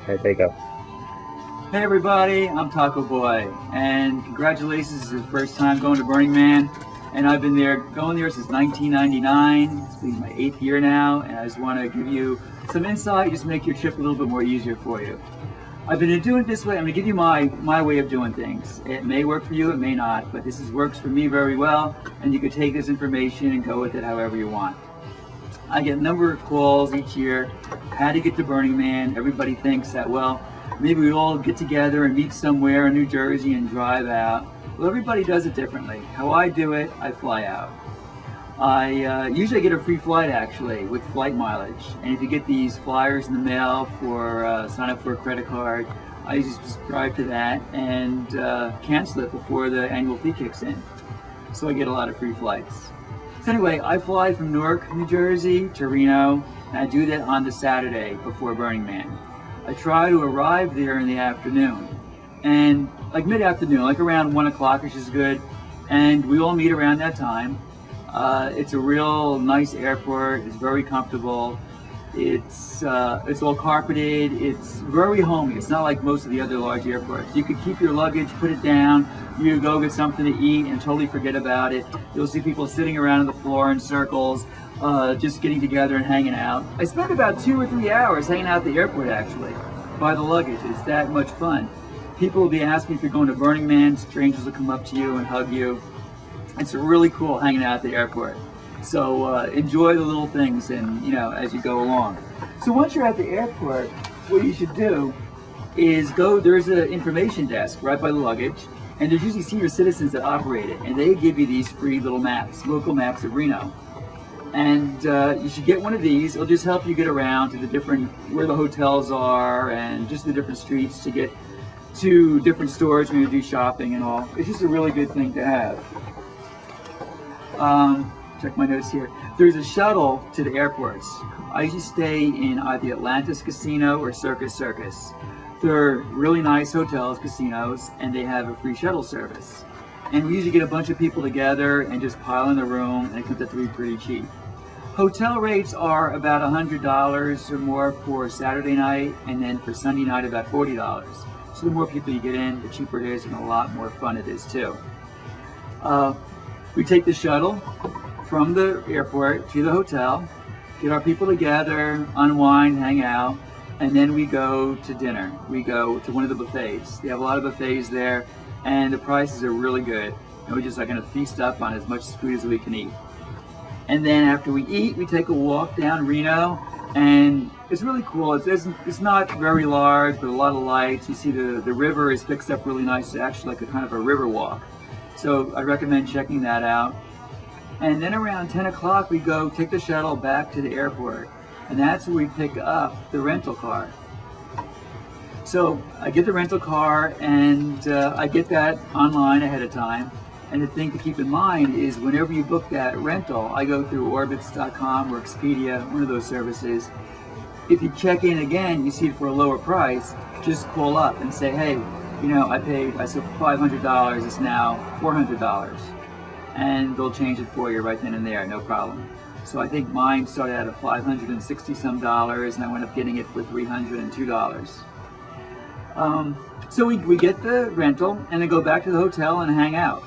Okay, there you go. Hey everybody, I'm Taco Boy, and congratulations, this is your first time going to Burning Man, and I've been going there since 1999. It's been my 8th year now, and I just want to give you some insight, just make your trip a little bit more easier for you. I've been doing it this way. I'm going to give you my way of doing things. It may work for you, it may not, but this works for me very well, and you can take this information and go with it however you want. I get a number of calls each year, how to get to Burning Man. Everybody thinks that, well, maybe we all get together and meet somewhere in New Jersey and drive out. Well, everybody does it differently. How I do it, I fly out. I usually get a free flight actually with flight mileage. And if you get these flyers in the mail for sign up for a credit card, I usually subscribe to that and cancel it before the annual fee kicks in. So I get a lot of free flights. So anyway, I fly from Newark, New Jersey to Reno, and I do that on the Saturday before Burning Man. I try to arrive there in the afternoon, and like mid-afternoon, like around 1 o'clock, which is good, and we all meet around that time. It's a real nice airport. It's very comfortable. It's all carpeted. It's very homey. It's not like most of the other large airports. You could keep your luggage, put it down, you go get something to eat and totally forget about it. You'll see people sitting around on the floor in circles, just getting together and hanging out. I spent about 2 or 3 hours hanging out at the airport actually, by the luggage. It's that much fun. People will be asking if you're going to Burning Man. Strangers will come up to you and hug you. It's really cool hanging out at the airport. So enjoy the little things, and as you go along. So once you're at the airport, what you should do is there's an information desk right by the luggage, and there's usually senior citizens that operate it, and they give you these free little maps, local maps of Reno. And you should get one of these. It'll just help you get around to where the hotels are and just the different streets to get to different stores when you do shopping and all. It's just a really good thing to have. Check my notes here. There's a shuttle to the airports. I usually stay in either Atlantis Casino or Circus Circus. They're really nice hotels, casinos, and they have a free shuttle service. And we usually get a bunch of people together and just pile in the room, and it comes out to be pretty cheap. Hotel rates are about $100 or more for Saturday night, and then for Sunday night about $40. So the more people you get in, the cheaper it is, and a lot more fun it is too. We take the shuttle from the airport to the hotel, get our people together, unwind, hang out, and then we go to dinner. We go to one of the buffets. They have a lot of buffets there, and the prices are really good. And we're just going to feast up on as much food as we can eat. And then after we eat, we take a walk down Reno, and it's really cool. It's not very large, but a lot of lights. You see the river is fixed up really nice. It's actually like a kind of a river walk. So I recommend checking that out. And then around 10 o'clock, we go take the shuttle back to the airport. And that's where we pick up the rental car. So I get the rental car, and I get that online ahead of time. And the thing to keep in mind is whenever you book that rental, I go through Orbitz.com or Expedia, one of those services. If you check in again, you see it for a lower price, just call up and say, hey, I said $500, it's now $400. And they'll change it for you right then and there, no problem. So I think mine started out at $560 some, and I went up getting it for $302. So we get the rental and then go back to the hotel and hang out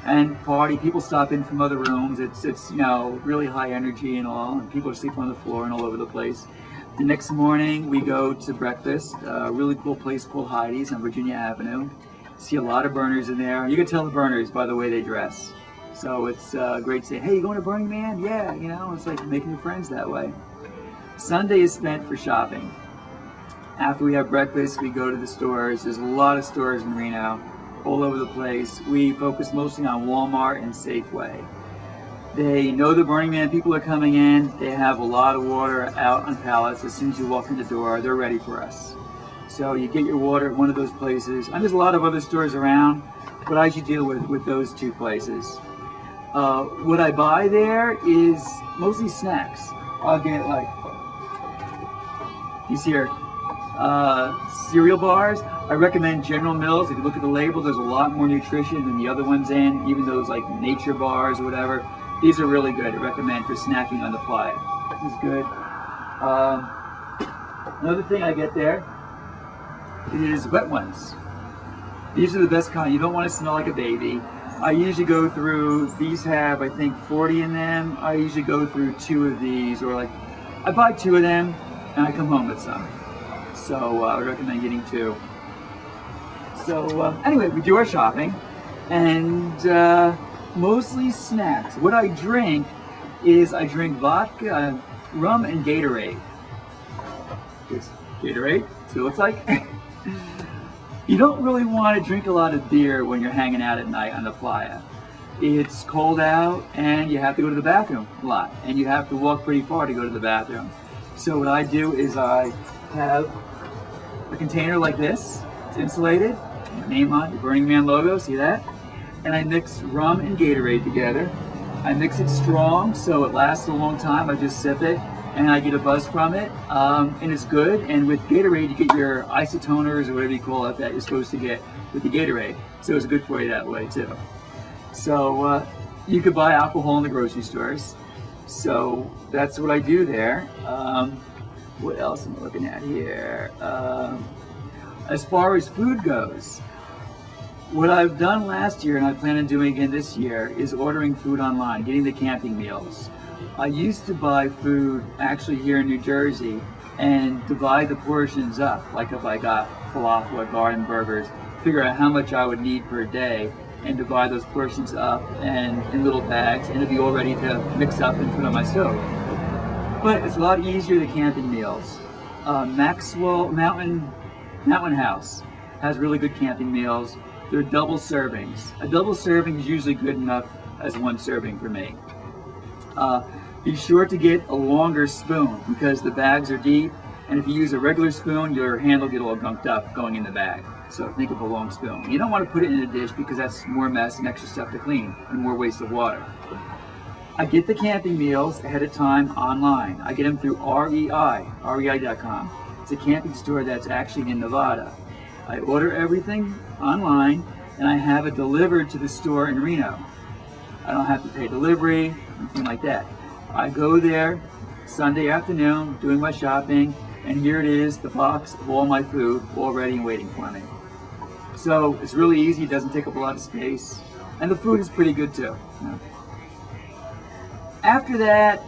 and party. People stop in from other rooms. It's really high energy and all, and people are sleeping on the floor and all over the place. The next morning we go to breakfast, a really cool place called Heidi's on Virginia Avenue. See a lot of burners in there. You can tell the burners by the way they dress. So it's great to say, hey, you going to Burning Man? Yeah, it's like making friends that way. Sunday is spent for shopping. After we have breakfast, we go to the stores. There's a lot of stores in Reno, all over the place. We focus mostly on Walmart and Safeway. They know the Burning Man people are coming in. They have a lot of water out on pallets. As soon as you walk in the door, they're ready for us. So you get your water at one of those places. And there's a lot of other stores around, but I usually deal with those 2 places. What I buy there is mostly snacks. I'll get these here cereal bars. I recommend General Mills. If you look at the label, there's a lot more nutrition than the other ones in, even those like Nature bars or whatever. These are really good. I recommend for snacking on the fly. This is good. Another thing I get there It is wet ones. These are the best kind. You don't want to smell like a baby. I usually go through, these have I think 40 in them. I usually go through 2 of these, or like, I buy 2 of them and I come home with some. So I would recommend getting 2. So anyway, we do our shopping and mostly snacks. What I drink is I drink vodka, rum, and Gatorade. It's Gatorade, that's what it looks like. You don't really want to drink a lot of beer when you're hanging out at night on the playa. It's cold out and you have to go to the bathroom a lot, and you have to walk pretty far to go to the bathroom. So what I do is I have a container like this. It's insulated, my name on it, the Burning Man logo, see that? And I mix rum and Gatorade together. I mix it strong so it lasts a long time. I just sip it and I get a buzz from it, and it's good. And with Gatorade, you get your isotoners or whatever you call it that you're supposed to get with the Gatorade. So it's good for you that way too. So you could buy alcohol in the grocery stores. So that's what I do there. What else am I looking at here? As far as food goes, what I've done last year and I plan on doing again this year is ordering food online, getting the camping meals. I used to buy food actually here in New Jersey and divide the portions up, like if I got falafel or garden burgers, figure out how much I would need per day and divide those portions up and in little bags, and it'd be all ready to mix up and put on my stove. But it's a lot easier than camping meals. Maxwell Mountain House has really good camping meals. They're double servings. A double serving is usually good enough as 1 serving for me. Be sure to get a longer spoon because the bags are deep, and if you use a regular spoon, your hand will get all gunked up going in the bag. So think of a long spoon. You don't want to put it in a dish because that's more mess and extra stuff to clean and more waste of water. I get the camping meals ahead of time online. I get them through rei.com. It's a camping store that's actually in Nevada. I order everything online and I have it delivered to the store in Reno. I don't have to pay delivery, anything like that. I go there Sunday afternoon doing my shopping, and here it is, the box of all my food all ready and waiting for me. So it's really easy, it doesn't take up a lot of space, and the food is pretty good too. After that,